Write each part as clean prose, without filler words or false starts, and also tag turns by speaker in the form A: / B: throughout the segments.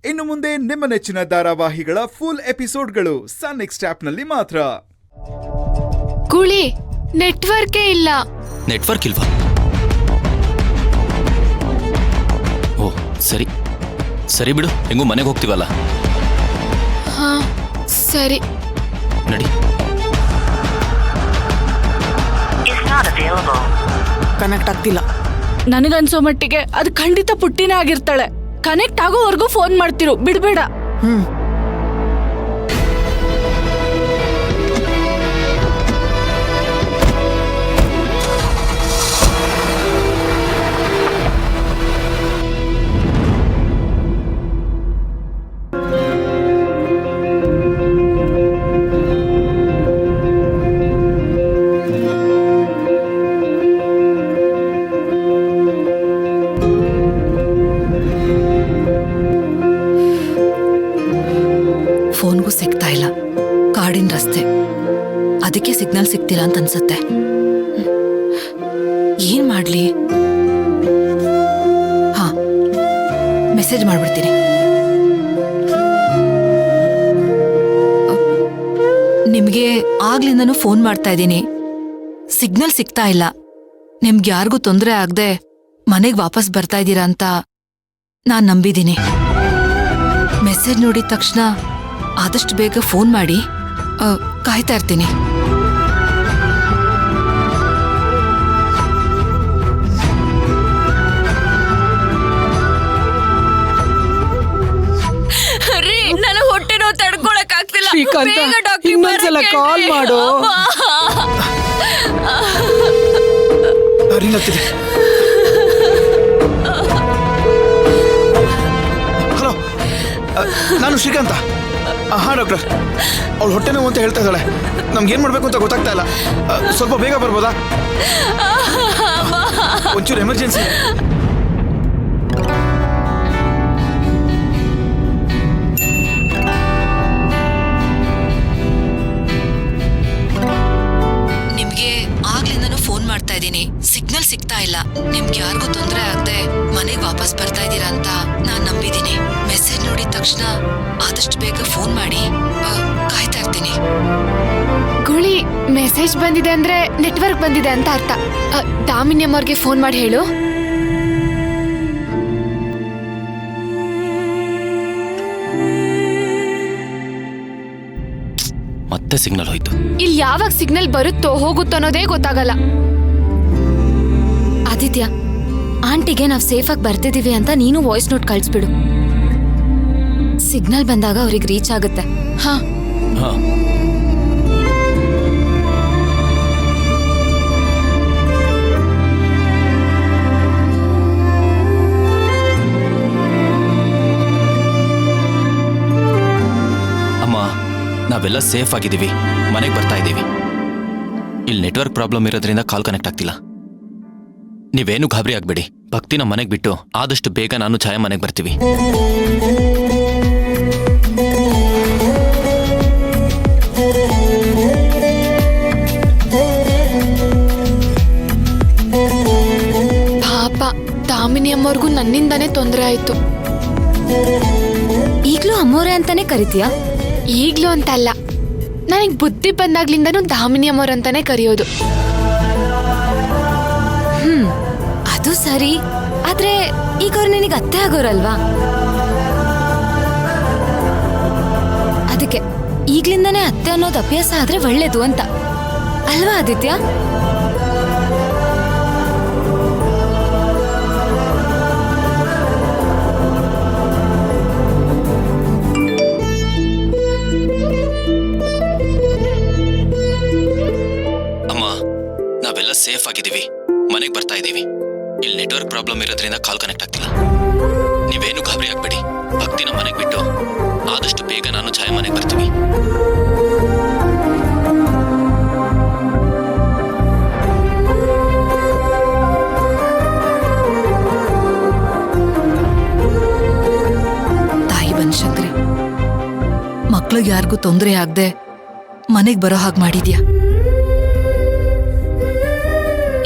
A: ಇನ್ನು ಮುಂದೆ ನಿಮ್ಮ ನೆಚ್ಚಿನ ಧಾರಾವಾಹಿಗಳ ಫುಲ್ ಎಪಿಸೋಡ್ಗಳು ಸನ್ ನೆಕ್ಸ್ಟ್ ಆಪ್ನಲ್ಲಿ ಮಾತ್ರ.
B: ಗುಳಿ ನೆಟ್ವರ್ಕೇ ಇಲ್ಲ.
C: ನೆಟ್ವರ್ಕ್ ಇಲ್ವಾ? ಓ ಸರಿ ಸರಿ ಬಿಡು, ಹೆಂಗೂ ಮನೆಗೆ ಹೋಗ್ತೀವಲ್ಲ.
B: ಹಾ ಸರಿ
C: ನಡಿ.
D: ಕನೆಕ್ಟ್ ಆಗ್ತಿಲ್ಲ.
E: ನನಗನ್ಸೋ ಮಟ್ಟಿಗೆ ಅದು ಖಂಡಿತ ಪುಟ್ಟಿನೇ ಆಗಿರ್ತಾಳೆ. ಕನೆಕ್ಟ್ ಆಗೋವರೆಗೂ ಫೋನ್ ಮಾಡ್ತಿರು, ಬಿಡ್ಬೇಡ.
D: ಫೋನ್ಗೂ ಸಿಗ್ತಾ ಇಲ್ಲ. ಕಾಡಿನ ರಸ್ತೆ, ಅದಕ್ಕೆ ಸಿಗ್ನಲ್ ಸಿಗ್ತಿಲ್ಲ ಅಂತ ಅನ್ಸತ್ತೆ. ಏನ್ ಮಾಡ್ಲಿ? ಹಾ, ಮೆಸೇಜ್ ಮಾಡ್ಬಿಡ್ತೀನಿ. ನಿಮ್ಗೆ ಆಗ್ಲಿಂದನೂ ಫೋನ್ ಮಾಡ್ತಾ ಇದ್ದೀನಿ, ಸಿಗ್ನಲ್ ಸಿಗ್ತಾ ಇಲ್ಲ. ನಿಮ್ಗೆ ಯಾರಿಗೂ ತೊಂದರೆ ಆಗದೆ ಮನೆಗೆ ವಾಪಸ್ ಬರ್ತಾ ಇದ್ದೀರಾ ಅಂತ ನಾನ್ ನಂಬಿದ್ದೀನಿ. ಮೆಸೇಜ್ ನೋಡಿದ ತಕ್ಷಣ ಆದಷ್ಟು ಬೇಗ ಫೋನ್ ಮಾಡಿ. ಕಾಯ್ತಾ ಇರ್ತೀನಿ.
E: ನನ್ನ ಹೊಟ್ಟೆ ನೋವು ತಡ್ಕೊಳಕ್ ಆಗ್ತಿಲ್ಲ.
D: ಇನ್ನೊಂದ್ಸಲ ಕಾಲ್ ಮಾಡು.
F: ಹಲೋ, ನಾನು ಶ್ರೀಕಾಂತ. ಹಾ ಡಾಕ್ಟರ್, ಅವಳು ಹೊಟ್ಟೆ ನೋವು ಅಂತ ಹೇಳ್ತಾ ಇದ್ದಾಳೆ. ನಮ್ಗೇನ್ ಮಾಡ್ಬೇಕು ಅಂತ ಗೊತ್ತಾಗ್ತಾ ಇಲ್ಲ. ಸ್ವಲ್ಪ ಬೇಗ ಬರ್ಬೋದಾ? ಒಂಚೂರು ಎಮರ್ಜೆನ್ಸಿ.
D: ನಿಮ್ಗೆ ಆಗ್ಲಿಂದನೂ ಫೋನ್ ಮಾಡ್ತಾ ಇದ್ದೀನಿ, ಸಿಗ್ನಲ್ ಸಿಗ್ತಾ ಇಲ್ಲ. ನಿಮ್ಗೆ ಯಾರಿಗೂ ತೊಂದರೆ ಆಗದೆ ಮನೆಗೆ ವಾಪಸ್ ಬರ್ತಾ ಇದ್ದೀರಾ ಅಂತ ನಾನ್ ನಂಬಿದ್ದೀನಿ. ಮೆಸೇಜ್ ನೋಡಿದ ತಕ್ಷಣ ಆದಷ್ಟು ಬೇಗ ಫೋನ್ ಮಾಡಿ. ಕಾಯ್ತಾ ಇರ್ತೀನಿ.
B: ಗುಳಿ ಮೆಸೇಜ್ ಬಂದಿದೆ ಅಂದ್ರೆ ನೆಟ್ವರ್ಕ್ ಬಂದಿದೆ ಅಂತ ಅರ್ಥ. ದಾಮಿನಿ ಅಮ್ಮವ್ರಿಗೆ ಫೋನ್ ಮಾಡಿ ಹೇಳು.
C: ಮತ್ತೆ ಸಿಗ್ನಲ್ ಹೋಯ್ತು.
B: ಇಲ್ಲಿ ಯಾವಾಗ ಸಿಗ್ನಲ್ ಬರುತ್ತೋ ಹೋಗುತ್ತೋ ಅನ್ನೋದೇ ಗೊತ್ತಾಗಲ್ಲ.
G: ಆದಿತ್ಯ, ಆಂಟಿಗೆ ನಾವ್ ಸೇಫ್ ಆಗಿ ಬರ್ತಿದೀವಿ ಅಂತ ನೀನು ವಾಯ್ಸ್ ನೋಟ್ ಕಳಿಸ್ಬಿಡು. ಸಿಗ್ನಲ್ ಬಂದಾಗ ಅವ್ರಿಗೆ ರೀಚ್ ಆಗುತ್ತೆ.
B: ಹಾ
C: ಹಾ ಅಮ್ಮ, ನಾವೆಲ್ಲ ಸೇಫ್ ಆಗಿದ್ದೀವಿ, ಮನೆಗೆ ಬರ್ತಾ ಇದ್ದೀವಿ. ಇಲ್ಲಿ ನೆಟ್ವರ್ಕ್ ಪ್ರಾಬ್ಲಮ್ ಇರೋದ್ರಿಂದ ಕಾಲ್ ಕನೆಕ್ಟ್ ಆಗ್ತಿಲ್ಲ. ನೀವೇನು ಗಾಬರಿ ಆಗ್ಬೇಡಿ. ಭಕ್ತಿನ ಮನೆಗೆ ಬಿಟ್ಟು ಆದಷ್ಟು ಬೇಗ ನಾನು ಛಾಯಾ ಮನೆಗೆ ಬರ್ತೀವಿ.
B: ಪಾಪ ದಾಮಿನಿ ಅಮ್ಮವ್ರಿಗೂ ನನ್ನಿಂದಾನೇ ತೊಂದರೆ ಆಯ್ತು.
G: ಈಗ್ಲೂ ಅಮ್ಮೋರೆ ಅಂತಾನೆ ಕರಿತೀಯಾ?
B: ಈಗ್ಲೂ ಅಂತಲ್ಲ, ನನಗ್ ಬುದ್ಧಿ ಬಂದಾಗ್ಲಿಂದನೂ ದಾಮಿನಿ ಅಮ್ಮವ್ರ ಅಂತಾನೆ ಕರೆಯೋದು.
G: ಅದು ಸರಿ, ಆದ್ರೆ ಈಗ ಅವ್ರು ನಿನಗೆ ಅತ್ತೆ ಆಗೋರಲ್ವಾ? ಅದಕ್ಕೆ ಈಗ್ಲಿಂದಾನೇ ಅತ್ತೆ ಅನ್ನೋದು ಅಭ್ಯಾಸ ಆದ್ರೆ ಒಳ್ಳೇದು ಅಂತ ಅಲ್ವಾ ಆದಿತ್ಯ?
C: ಅಮ್ಮ, ನಾವೆಲ್ಲ ಸೇಫ್ ಆಗಿದ್ದೀವಿ, ಮನೆಗೆ ಬರ್ತಾ ಇದ್ದೀವಿ. ಇಲ್ಲಿ ನೆಟ್ವರ್ಕ್ ಪ್ರಾಬ್ಲಮ್ ಇರೋದ್ರಿಂದ ಕಾಲ್ ಕನೆಕ್ಟ್ ಆಗ್ತಿಲ್ಲ. ನೀವೇನು ಗಾಬರಿ ಆಗ್ಬೇಡಿ. ಭಕ್ತಿನ ಮನೆಗೆ ಬಿಟ್ಟು ಆದಷ್ಟು ಬೇಗ ನಾನು ಛಾಯಾ ಮನೆಗೆ ಬರ್ತೀವಿ.
D: ತಾಯಿ ಬನಶಂಕರಿ, ಮಕ್ಳಿಗೆ ಯಾರಿಗೂ ತೊಂದರೆ ಆಗದೆ ಮನೆಗೆ ಬರೋ ಹಾಗೆ ಮಾಡಿದ್ಯಾ.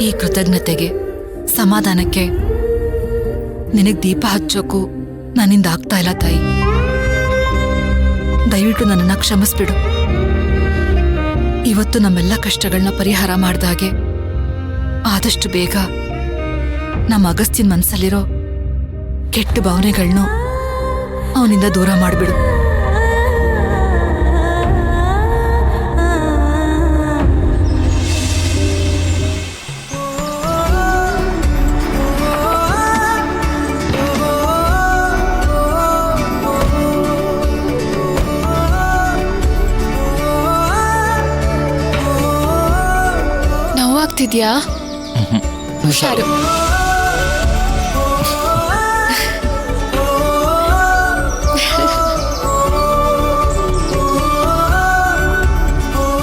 D: ಈ ಕೃತಜ್ಞತೆಗೆ, ಸಮಾಧಾನಕ್ಕೆ ನಿನಗೆ ದೀಪ ಹಚ್ಚೋಕು ನನ್ನಿಂದ ಆಗ್ತಾ ಇಲ್ಲ ತಾಯಿ. ದಯವಿಟ್ಟು ನನ್ನನ್ನ ಕ್ಷಮಿಸ್ಬಿಡು. ಇವತ್ತು ನಮ್ಮೆಲ್ಲ ಕಷ್ಟಗಳನ್ನ ಪರಿಹಾರ ಮಾಡ್ದಾಗೆ ಆದಷ್ಟು ಬೇಗ ನಮ್ಮ ಅಗಸ್ತ್ಯನ್ ಮನ್ಸಲ್ಲಿರೋ ಕೆಟ್ಟ ಭಾವನೆಗಳನ್ನೂ ಅವನಿಂದ ದೂರ ಮಾಡಿಬಿಡು.
B: ನೋವಾಗ್ತಿದ್ಯಾ? ಹುಷಾರು.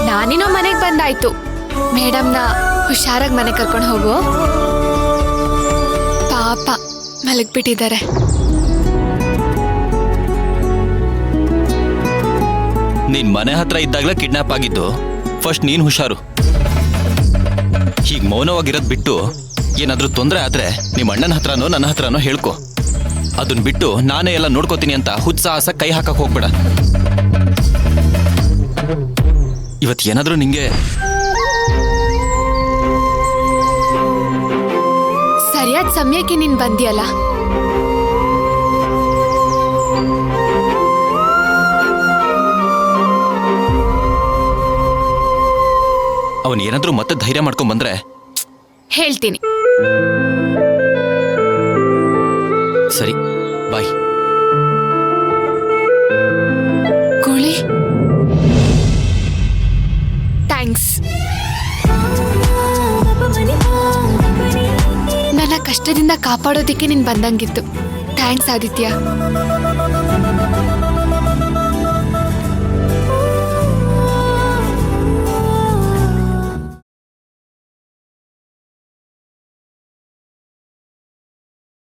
B: ನಾನಿನ್ನೋ ಮನೆಗೆ ಬಂದಾಯ್ತು. ಮೇಡಮ್ನ ಹುಷಾರಾಗಿ ಮನೆ ಕರ್ಕೊಂಡು ಹೋಗು. ಪಾಪ ಮಲಗ್ಬಿಟ್ಟಿದ್ದಾರೆ.
C: ನೀನ್ ಮನೆ ಹತ್ರ ಇದ್ದಾಗಲೇ ಕಿಡ್ನಾಪ್ ಆಗಿದ್ದು. ಫಸ್ಟ್ ನೀನ್ ಹುಷಾರು. ಹೀಗ್ ಮೌನವಾಗಿರೋದ್ ಬಿಟ್ಟು ಏನಾದ್ರೂ ತೊಂದರೆ ಆದ್ರೆ ನಿಮ್ಮ ಅಣ್ಣನ ಹತ್ರನೋ ನನ್ನ ಹತ್ರನೋ ಹೇಳ್ಕೊ. ಅದನ್ ಬಿಟ್ಟು ನಾನೇ ಎಲ್ಲ ನೋಡ್ಕೋತೀನಿ ಅಂತ ಹುತ್ಸಾಹಸ ಕೈ ಹಾಕಕ್ ಹೋಗ್ಬೇಡ. ಇವತ್ತು ಏನಾದ್ರೂ ನಿಂಗೆ
B: ಸರಿಯಾದ ಸಮಯಕ್ಕೆ ನೀನ್ ಬಂದಿಯಲ್ಲ.
C: ಅವನ್ ಏನಾದ್ರೂ ಮತ್ತೆ ಧೈರ್ಯ ಮಾಡ್ಕೊಂಡ್ ಬಂದ್ರೆ
B: ಹೇಳ್ತೀನಿ.
C: ಸರಿ, ಬಾಯ್.
B: ಕೋಳಿ, ಥ್ಯಾಂಕ್ಸ್. ನನ್ನ ಕಷ್ಟದಿಂದ ಕಾಪಾಡೋದಿಕ್ಕೆ ನೀನ್ ಬಂದಂಗಿತ್ತು. ಥ್ಯಾಂಕ್ಸ್ ಆದಿತ್ಯ.